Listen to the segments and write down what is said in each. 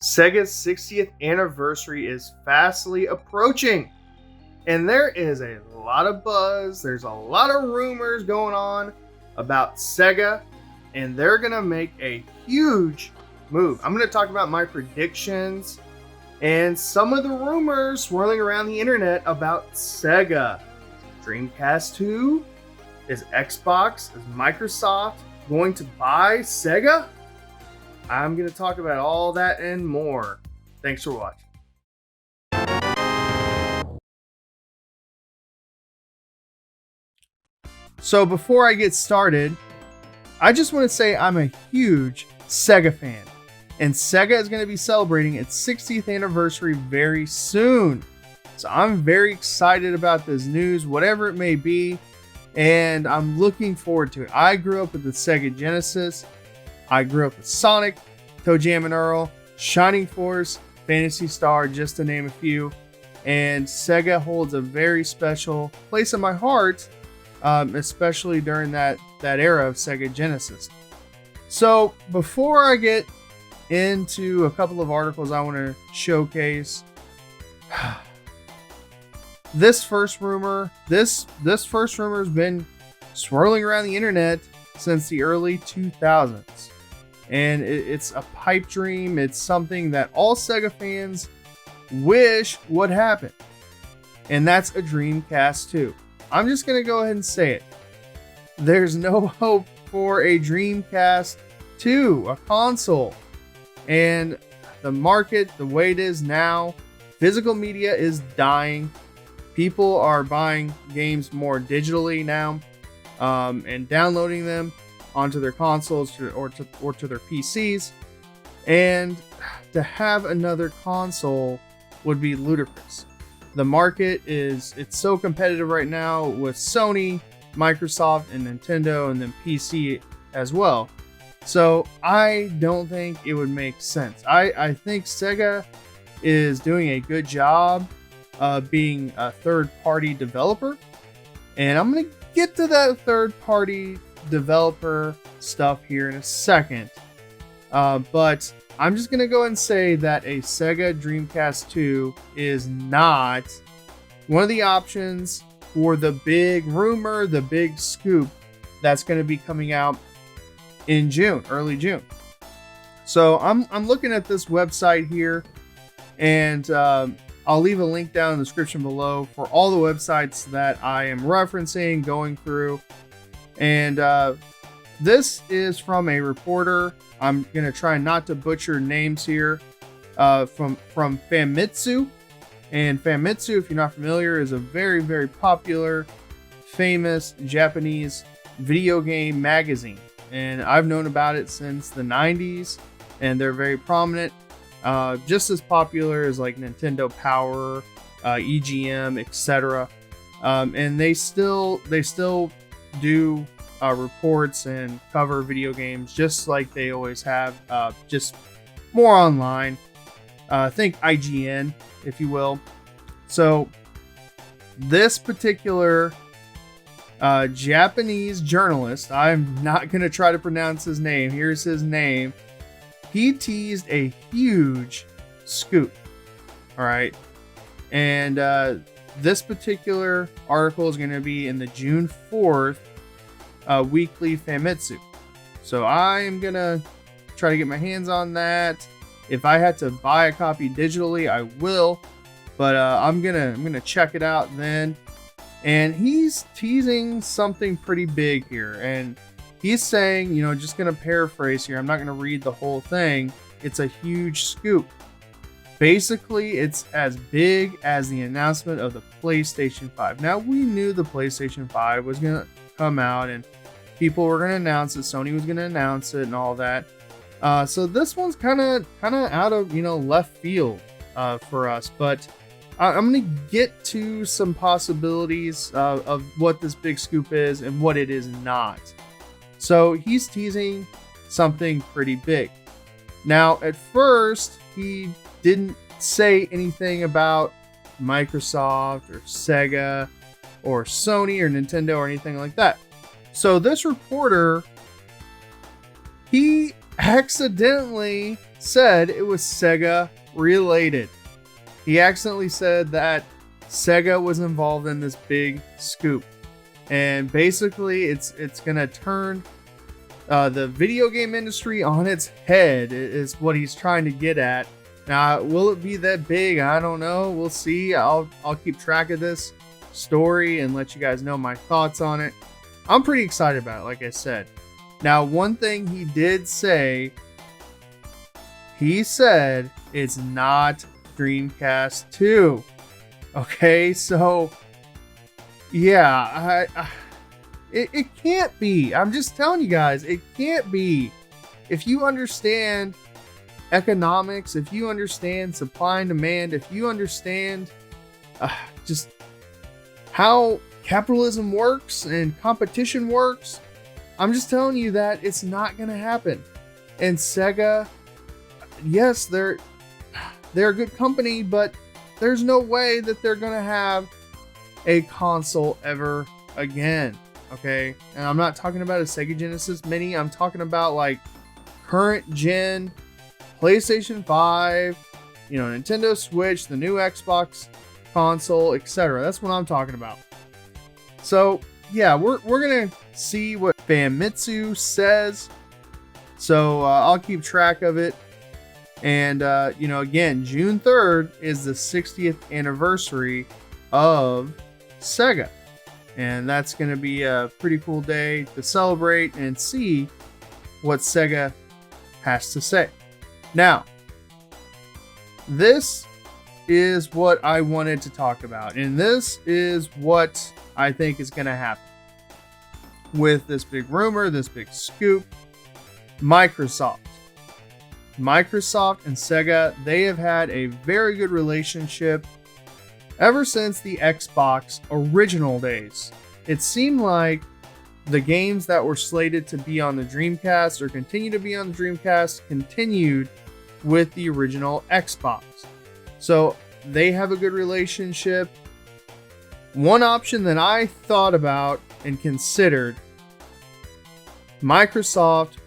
Sega's 60th anniversary is fastly approaching, and there is a lot of buzz, there's a lot of rumors going on about Sega, and they're gonna make a huge move. I'm gonna talk about my predictions and some of the rumors swirling around the internet about Sega. Dreamcast 2? Is Xbox, is Microsoft going to buy Sega? I'm going to talk about all that and more. Thanks for watching. So before I get started, I just want to say I'm a huge Sega fan. And Sega is going to be celebrating its 60th anniversary very soon. So I'm very excited about this news, whatever it may be. And I'm looking forward to it. I grew up with the Sega Genesis. I grew up with Sonic, Toe Jam and Earl, Shining Force, Phantasy Star, just to name a few. And Sega holds a very special place in my heart, especially during that era of Sega Genesis. So before I get into a couple of articles I want to showcase, this first rumor has been swirling around the internet since the early 2000s. And it's a pipe dream. It's something that all Sega fans wish would happen. And that's a Dreamcast 2. I'm just going to go ahead and say it. There's no hope for a Dreamcast 2, a console. And the market, the way it is now, physical media is dying. People are buying games more digitally now, and downloading them onto their consoles or to their PCs, and to have another console would be ludicrous. The market it's so competitive right now with Sony, Microsoft, and Nintendo, and then PC as well. So I don't think it would make sense. I think Sega is doing a good job being a third-party developer, and I'm going to get to that third-party developer stuff here in a second, but I'm just gonna go ahead and say that a Sega Dreamcast 2 is not one of the options for the big rumor, the big scoop that's going to be coming out in June, early June. So I'm looking at this website here, and I'll leave a link down in the description below for all the websites that I am referencing, going through. And this is from a reporter. I'm going to try not to butcher names here. From Famitsu. And Famitsu, if you're not familiar, is a very, very popular, famous Japanese video game magazine. And I've known about it since the 90s. And they're very prominent. Just as popular as like Nintendo Power, EGM, etc. And they still do reports and cover video games just like they always have, just more online. Think IGN, if you will. So this particular Japanese journalist, I'm not going to try to pronounce his name. Here's his name. He teased a huge scoop. All right. And this particular article is going to be in the June 4th weekly Famitsu. So I am going to try to get my hands on that. If I had to buy a copy digitally, I will. But I'm gonna check it out then. And he's teasing something pretty big here. And he's saying, just going to paraphrase here. I'm not going to read the whole thing. It's a huge scoop. Basically, it's as big as the announcement of the PlayStation 5. Now, we knew the PlayStation 5 was going to come out and people were going to announce it. Sony was going to announce it and all that. So this one's kind of out of, left field for us. But I'm going to get to some possibilities of what this big scoop is and what it is not. So he's teasing something pretty big. Now, at first, he didn't say anything about Microsoft or Sega or Sony or Nintendo or anything like that. So this reporter, he accidentally said it was Sega related. He accidentally said that Sega was involved in this big scoop. And basically, it's going to turn the video game industry on its head, is what he's trying to get at. Now, will it be that big? I don't know. We'll see. I'll keep track of this story and let you guys know my thoughts on it. I'm pretty excited about it, like I said. Now, one thing he did say, he said it's not Dreamcast 2. Okay, so yeah, it can't be. I'm just telling you guys, it can't be. If you understand economics, if you understand supply and demand, if you understand just how capitalism works and competition works, I'm just telling you that it's not going to happen. And Sega, yes, they're a good company, but there's no way that they're going to have a console ever again. Okay, and I'm not talking about a Sega Genesis Mini. I'm talking about like current gen PlayStation 5, Nintendo Switch, the new Xbox console, etc. That's what I'm talking about. So yeah, we're gonna see what Famitsu says. So I'll keep track of it. And again, June 3rd is the 60th anniversary of Sega. And that's going to be a pretty cool day to celebrate and see what Sega has to say. Now, this is what I wanted to talk about. And this is what I think is going to happen with this big rumor, this big scoop. Microsoft and Sega, they have had a very good relationship ever since the Xbox original days. It seemed like the games that were slated to be on the Dreamcast or continue to be on the Dreamcast continued with the original Xbox. So they have a good relationship. One option that I thought about and considered, Microsoft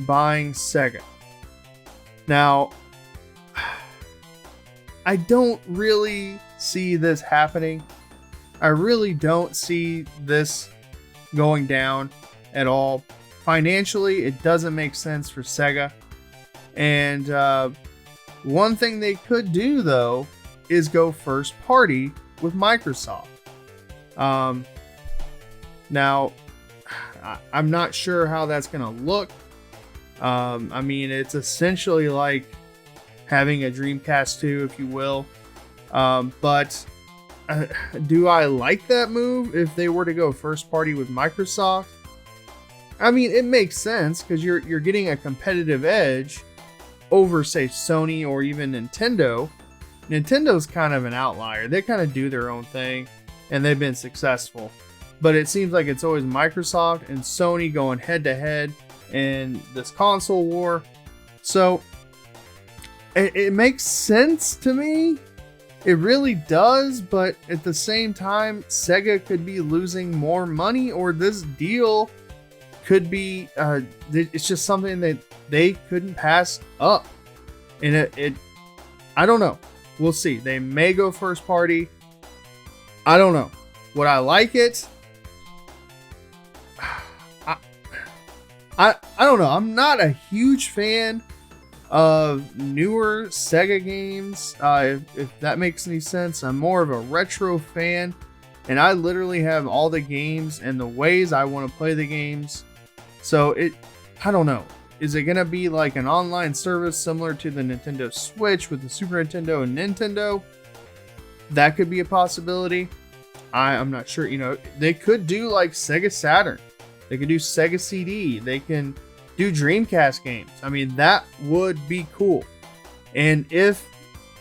buying Sega. Now, I don't really see this happening. I really don't see this going down at all. Financially, it doesn't make sense for Sega. And one thing they could do, though, is go first party with Microsoft. Now, I'm not sure how that's going to look. I mean, it's essentially like having a Dreamcast 2, if you will. But do I like that move if they were to go first party with Microsoft? I mean, it makes sense because you're getting a competitive edge over, say, Sony or even Nintendo. Nintendo's kind of an outlier. They kind of do their own thing, and they've been successful. But it seems like it's always Microsoft and Sony going head-to-head in this console war. So it makes sense to me. It really does, but at the same time, Sega could be losing more money, or this deal could be, it's just something that they couldn't pass up. And I don't know. We'll see. They may go first party. I don't know. Would I like it? I don't know. I'm not a huge fan of newer Sega games, if that makes any sense. I'm more of a retro fan, and I literally have all the games and the ways I want to play the games. So I don't know. Is it going to be like an online service similar to the Nintendo Switch with the Super Nintendo and Nintendo? That could be a possibility. I'm not sure. They could do like Sega Saturn. They could do Sega CD. They can do Dreamcast games. I mean, that would be cool. And if,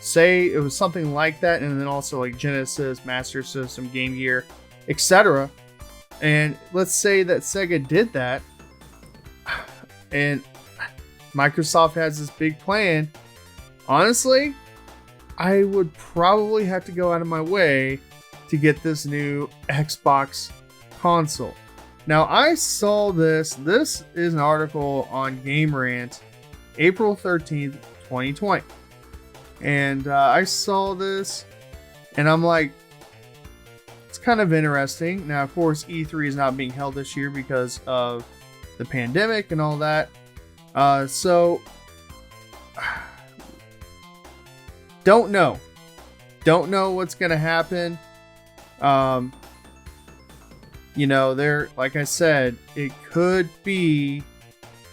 say, it was something like that, and then also like Genesis, Master System, Game Gear, etc. And let's say that Sega did that, and Microsoft has this big plan. Honestly, I would probably have to go out of my way to get this new Xbox console. Now, I saw this. This is an article on Game Rant, April 13th, 2020. And I saw this and I'm like, it's kind of interesting. Now, of course, E3 is not being held this year because of the pandemic and all that. So, don't know. Don't know what's going to happen. You know, there, like I said, it could be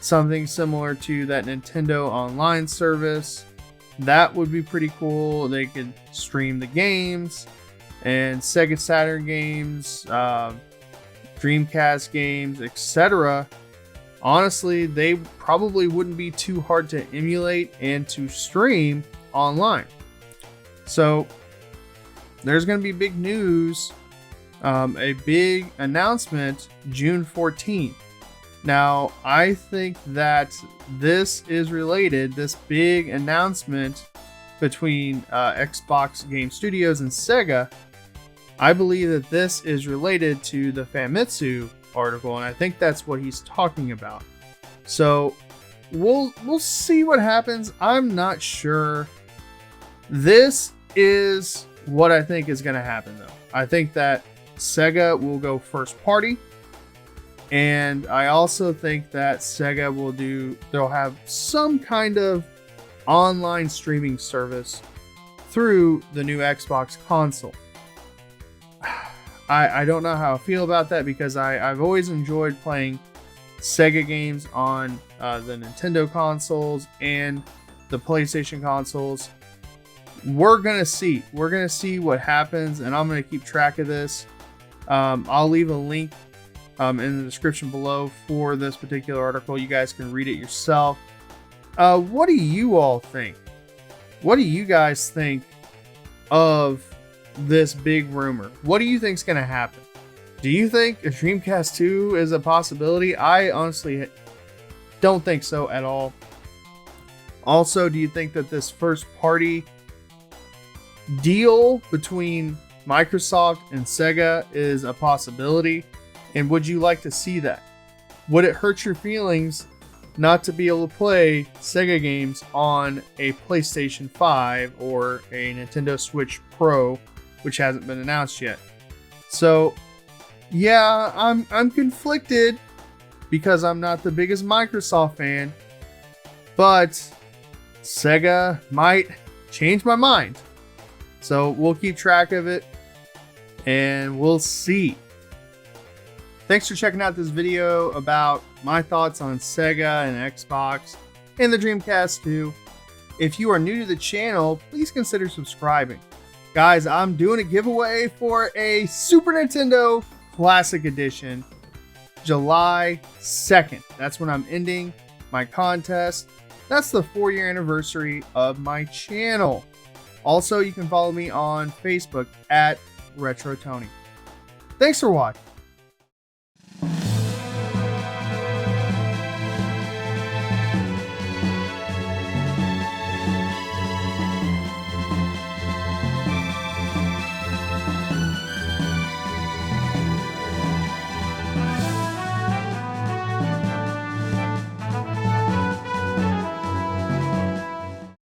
something similar to that Nintendo Online service. That would be pretty cool. They could stream the games and Sega Saturn games, Dreamcast games, etc. Honestly, they probably wouldn't be too hard to emulate and to stream online. So there's going to be big news, a big announcement June 14th. Now, I think that this is related, this big announcement between Xbox Game Studios and Sega. I believe that this is related to the Famitsu article, and I think that's what he's talking about. So we'll see what happens. I'm not sure. This is what I think is going to happen, though. I think that Sega will go first party. And I also think that Sega they'll have some kind of online streaming service through the new Xbox console. I don't know how I feel about that because I've always enjoyed playing Sega games on the Nintendo consoles and the PlayStation consoles. We're going to see. We're going to see what happens, and I'm going to keep track of this. I'll leave a link in the description below for this particular article. You guys can read it yourself. What do you all think? What do you guys think of this big rumor? What do you think is going to happen? Do you think a Dreamcast 2 is a possibility? I honestly don't think so at all. Also, do you think that this first party deal between Microsoft and Sega is a possibility? And would you like to see that? Would it hurt your feelings not to be able to play Sega games on a PlayStation 5 or a Nintendo Switch Pro, which hasn't been announced yet? So, yeah, I'm conflicted because I'm not the biggest Microsoft fan, but Sega might change my mind. So we'll keep track of it and we'll see. Thanks for checking out this video about my thoughts on Sega and Xbox and the Dreamcast 2. If you are new to the channel, please consider subscribing. Guys, I'm doing a giveaway for a Super Nintendo Classic Edition, July 2nd. That's when I'm ending my contest. That's the 4-year anniversary of my channel. Also, you can follow me on Facebook at RetroTony. Thanks for watching.